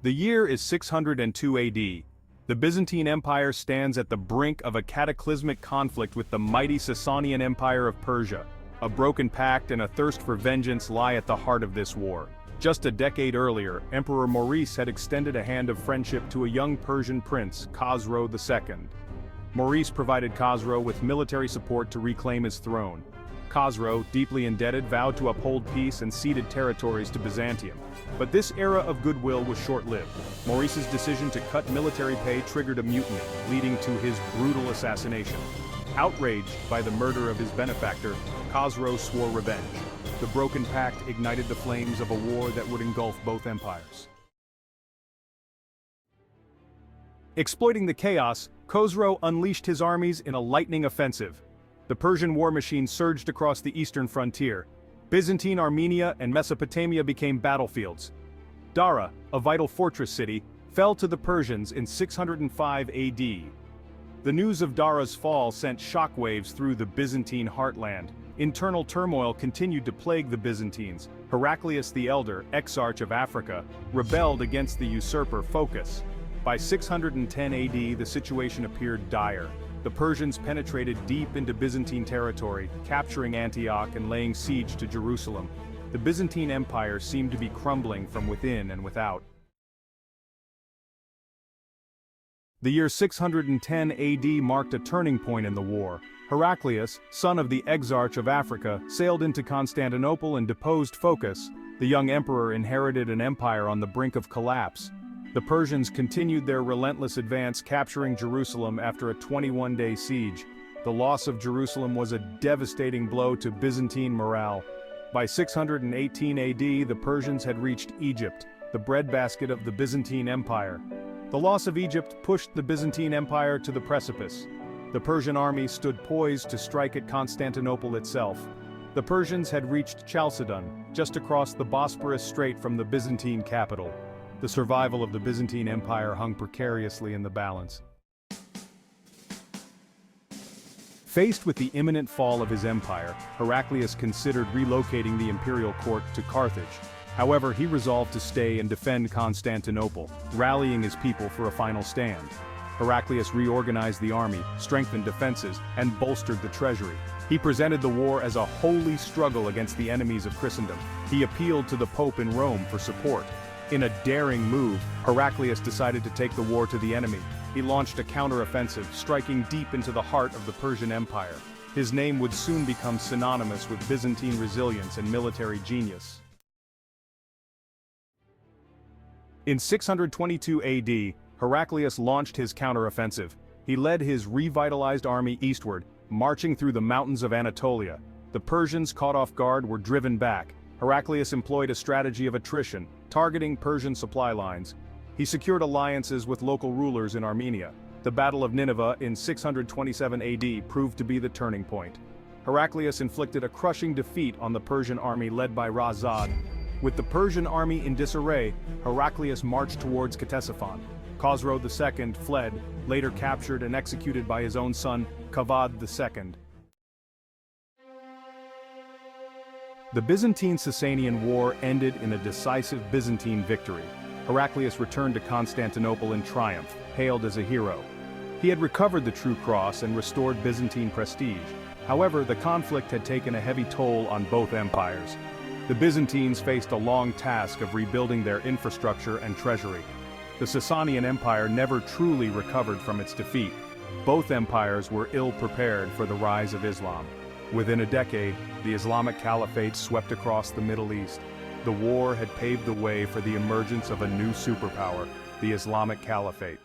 The year is 602 AD. The Byzantine Empire stands at the brink of a cataclysmic conflict with the mighty Sasanian Empire of Persia. A broken pact and a thirst for vengeance lie at the heart of this war. Just a decade earlier, Emperor Maurice had extended a hand of friendship to a young Persian prince, Khosrow II. Maurice provided Khosrow with military support to reclaim his throne. Khosrow, deeply indebted, vowed to uphold peace and ceded territories to Byzantium. But this era of goodwill was short-lived. Maurice's decision to cut military pay triggered a mutiny, leading to his brutal assassination. Outraged by the murder of his benefactor, Khosrow swore revenge. The broken pact ignited the flames of a war that would engulf both empires. Exploiting the chaos, Khosrow unleashed his armies in a lightning offensive. The Persian war machine surged across the eastern frontier. Byzantine Armenia and Mesopotamia became battlefields. Dara, a vital fortress city, fell to the Persians in 605 AD. The news of Dara's fall sent shockwaves through the Byzantine heartland. Internal turmoil continued to plague the Byzantines. Heraclius the Elder, exarch of Africa, rebelled against the usurper Phocas. By 610 AD, the situation appeared dire. The Persians penetrated deep into Byzantine territory, capturing Antioch and laying siege to Jerusalem. The Byzantine Empire seemed to be crumbling from within and without. The year 610 AD marked a turning point in the war. Heraclius, son of the exarch of Africa, sailed into Constantinople and deposed Phocas. The young emperor inherited an empire on the brink of collapse. The Persians continued their relentless advance, capturing Jerusalem after a 21-day siege. The loss of Jerusalem was a devastating blow to Byzantine morale. By 618 AD, the Persians had reached Egypt, the breadbasket of the Byzantine Empire. The loss of Egypt pushed the Byzantine Empire to the precipice. The Persian army stood poised to strike at Constantinople itself. The Persians had reached Chalcedon, just across the Bosporus Strait from the Byzantine capital. The survival of the Byzantine Empire hung precariously in the balance. Faced with the imminent fall of his empire, Heraclius considered relocating the imperial court to Carthage. However, he resolved to stay and defend Constantinople, rallying his people for a final stand. Heraclius reorganized the army, strengthened defenses, and bolstered the treasury. He presented the war as a holy struggle against the enemies of Christendom. He appealed to the Pope in Rome for support. In a daring move, Heraclius decided to take the war to the enemy. He launched a counter-offensive, striking deep into the heart of the Persian Empire. His name would soon become synonymous with Byzantine resilience and military genius. In 622 AD, Heraclius launched his counter-offensive. He led his revitalized army eastward, marching through the mountains of Anatolia. The Persians, caught off guard, were driven back. Heraclius employed a strategy of attrition, targeting Persian supply lines. He secured alliances with local rulers in Armenia. The Battle of Nineveh in 627 AD proved to be the turning point. Heraclius inflicted a crushing defeat on the Persian army led by Razad. With the Persian army in disarray, Heraclius marched towards Ctesiphon. Khosrow II fled, later captured and executed by his own son, Kavad II. The Byzantine-Sasanian War ended in a decisive Byzantine victory. Heraclius returned to Constantinople in triumph, hailed as a hero. He had recovered the True Cross and restored Byzantine prestige. However, the conflict had taken a heavy toll on both empires. The Byzantines faced a long task of rebuilding their infrastructure and treasury. The Sasanian Empire never truly recovered from its defeat. Both empires were ill-prepared for the rise of Islam. Within a decade, the Islamic Caliphate swept across the Middle East. The war had paved the way for the emergence of a new superpower, the Islamic Caliphate.